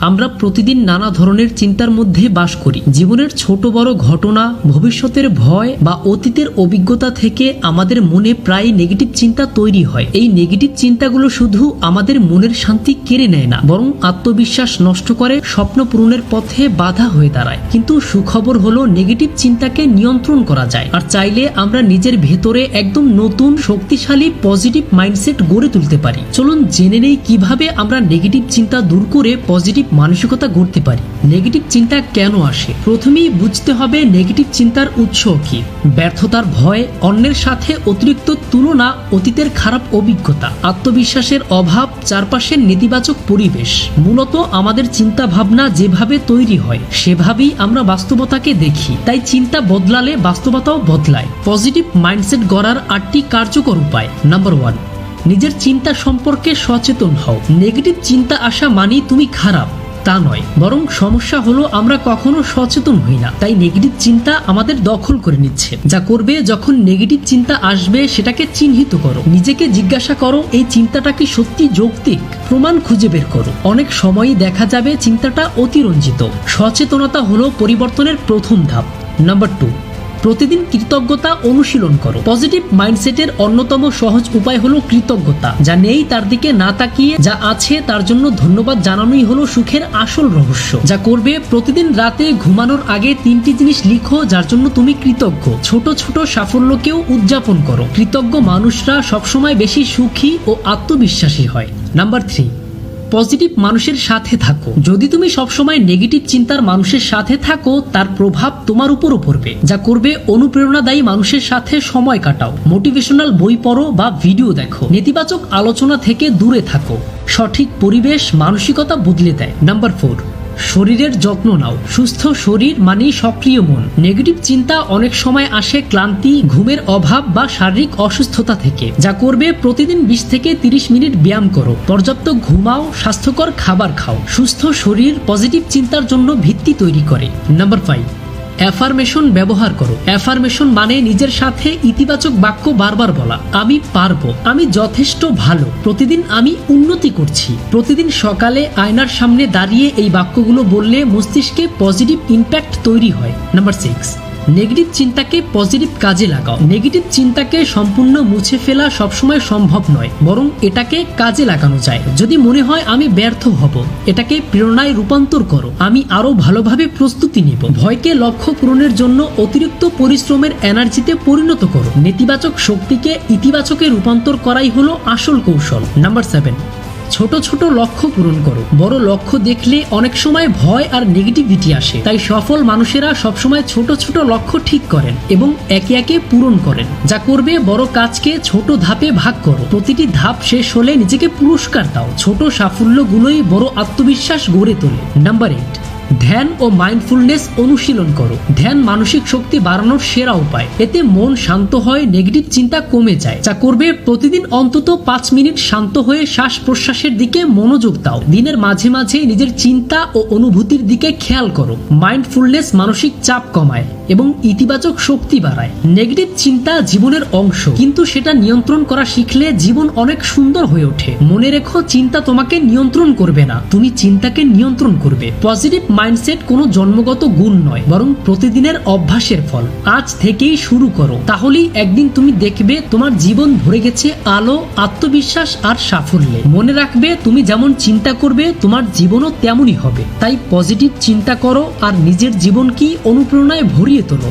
আমরা প্রতিদিন নানা ধরনের চিন্তার মধ্যে বাস করি। জীবনের ছোট বড় ঘটনা, ভবিষ্যতের ভয় বা অতীতের অভিজ্ঞতা থেকে আমাদের মনে প্রায় নেগেটিভ চিন্তা তৈরি হয়। এই নেগেটিভ চিন্তাগুলো শুধু আমাদের মনের শান্তি কেড়ে নেয় না, বরং আত্মবিশ্বাস নষ্ট করে, স্বপ্ন পূরণের পথে বাধা হয়ে দাঁড়ায়। কিন্তু সুখবর হলো নেগেটিভ চিন্তাকে নিয়ন্ত্রণ করা যায়, আর চাইলে আমরা নিজের ভেতরে একদম নতুন শক্তিশালী পজিটিভ মাইন্ডসেট গড়ে তুলতে পারি। চলুন জেনে নেই কিভাবে আমরা নেগেটিভ চিন্তা দূর করে পজিটিভ মানসিকতা গড়তে পারি। নেগেটিভ চিন্তা কেন আসে? প্রথমেই বুঝতে হবে নেগেটিভ চিন্তার উৎস কি। ব্যর্থতার ভয়, অন্যের সাথে অতিরিক্ত তুলনা, অতীতের খারাপ অভিজ্ঞতা, আত্মবিশ্বাসের অভাব, চারপাশের নেতিবাচক পরিবেশ। মূলত আমাদের চিন্তা ভাবনা যেভাবে তৈরি হয় সেভাবেই আমরা বাস্তবতাকে দেখি। তাই চিন্তা বদলালে বাস্তবতাও বদলায়। পজিটিভ মাইন্ডসেট গড়ার 8টি কার্যকর উপায়। নাম্বার 1, নিজের চিন্তা সম্পর্কে সচেতন হও। নেগেটিভ চিন্তা আসা মানেই তুমি খারাপ তা নয়, বরং সমস্যা হলো আমরা কখনো সচেতন হই না। তাই নেগেটিভ চিন্তা আমাদের দখল করে নিচ্ছে। যা করবে, যখন নেগেটিভ চিন্তা আসবে সেটাকে চিহ্নিত করো। নিজেকে জিজ্ঞাসা করো, এই চিন্তাটা কি সত্যি যৌক্তিক? প্রমাণ খুঁজে বের করো। অনেক সময়ই দেখা যাবে চিন্তাটা অতিরঞ্জিত। সচেতনতা হলো পরিবর্তনের প্রথম ধাপ। নাম্বার 2, প্রতিদিন কৃতজ্ঞতা অনুশীলন করো। পজিটিভ মাইন্ডসেটের অন্যতম সহজ উপায় হলো কৃতজ্ঞতা। যা নেই তার দিকে না তাকিয়ে যা আছে তার জন্য ধন্যবাদ জানানোই হলো সুখের আসল রহস্য। যা করবে, প্রতিদিন রাতে ঘুমানোর আগে 3টি জিনিস লিখো যার জন্য তুমি কৃতজ্ঞ। ছোট ছোট সাফল্যকেও উদযাপন করো। কৃতজ্ঞ মানুষরা সবসময় বেশি সুখী ও আত্মবিশ্বাসী হয়। নাম্বার 3, পজিটিভ মানুষের সাথে থাকো। যদি তুমি সবসময় নেগেটিভ চিন্তার মানুষের সাথে থাকো, তার প্রভাব তোমার উপরও পড়বে। যা করবে, অনুপ্রেরণাদায়ী মানুষের সাথে সময় কাটাও। মোটিভেশনাল বই পড়ো বা ভিডিও দেখো। নেতিবাচক আলোচনা থেকে দূরে থাকো। সঠিক পরিবেশ মানসিকতা বদলে দেয়। নাম্বার 4, শরীরের যত্ন নাও। সুস্থ শরীর মানেই সক্রিয় মন। নেগেটিভ চিন্তা অনেক সময় আসে ক্লান্তি, ঘুমের অভাব বা শারীরিক অসুস্থতা থেকে। যা করবে, প্রতিদিন 20 থেকে 30 মিনিট ব্যায়াম করো। পর্যাপ্ত ঘুমাও, স্বাস্থ্যকর খাবার খাও। সুস্থ শরীর পজিটিভ চিন্তার জন্য ভিত্তি তৈরি করে। নাম্বার 5, অ্যাফার্মেশন ব্যবহার করো। অ্যাফার্মেশন মানে নিজের সাথে ইতিবাচক বাক্য বারবার বলা। আমি পারবো, আমি যথেষ্ট ভালো, প্রতিদিন আমি উন্নতি করছি। প্রতিদিন সকালে আয়নার সামনে দাঁড়িয়ে এই বাক্যগুলো বললে মস্তিষ্কে পজিটিভ ইম্প্যাক্ট তৈরি হয়। নাম্বার 6, নেগেটিভ চিন্তাকে পজিটিভ কাজে লাগাও। নেগেটিভ চিন্তাকে সম্পূর্ণ মুছে ফেলা সবসময় সম্ভব নয়, বরং এটাকে কাজে লাগানো যায়। যদি মনে হয় আমি ব্যর্থ হব, এটাকে প্রেরণায় রূপান্তর করো। আমি আরো ভালোভাবে প্রস্তুতি নেব। ভয়কে লক্ষ্য পূরণের জন্য অতিরিক্ত পরিশ্রমের এনার্জিতে পরিণত করো। নেতিবাচক শক্তিকে ইতিবাচকে রূপান্তর করাই হলো আসল কৌশল। নাম্বার 7, ছোট ছোট লক্ষ্য পূরণ করো। বড় লক্ষ্য দেখলে অনেক সময় ভয় আর নেগেটিভিটি আসে। তাই সফল মানুষেরা সবসময় ছোট ছোট লক্ষ্য ঠিক করেন এবং একে একে পূরণ করেন। যা করবে, বড় কাজকে ছোট ধাপে ভাগ করো। প্রতিটি ধাপ শেষ হলে নিজেকে পুরস্কার দাও। ছোট সাফল্যগুলোই বড় আত্মবিশ্বাস গড়ে তোলে। নাম্বার 8, ধ্যান ও মাইন্ডফুলনেস অনুশীলন করো। ধ্যান মানসিক শক্তি বাড়ানোর সেরা উপায়। এতে মন শান্ত হয়, নেগেটিভ চিন্তা কমে যায়। যা করবে, প্রতিদিন অন্তত 5 মিনিট শান্ত হয়ে শ্বাস প্রশ্বাসের দিকে মনোযোগ দাও। দিনের মাঝে মাঝে নিজের চিন্তা ও অনুভূতির দিকে খেয়াল করো। মাইন্ডফুলনেস মানসিক চাপ কমায় এবং ইতিবাচক শক্তি বাড়ায়। নেগেটিভ চিন্তা জীবনের অংশ, কিন্তু সেটা নিয়ন্ত্রণ করা শিখলে জীবন অনেক সুন্দর হয়ে ওঠে। মনে রেখো, চিন্তা তোমাকে নিয়ন্ত্রণ করবে না, তুমি চিন্তাকে নিয়ন্ত্রণ করবে। পজিটিভ মাইন্ডসেট কোনো জন্মগত গুণ নয়, বরং প্রতিদিনের অভ্যাসের ফল। আজ থেকেই শুরু করো, তাহলেই একদিন তুমি দেখবে তোমার জীবন ভরে গেছে আলো, আত্মবিশ্বাস আর সাফল্যে। মনে রাখবে, তুমি যেমন চিন্তা করবে তোমার জীবনও তেমনই হবে। তাই পজিটিভ চিন্তা করো আর নিজের জীবনকে অনুপ্রেরণায় ভরিয়ে তোলো।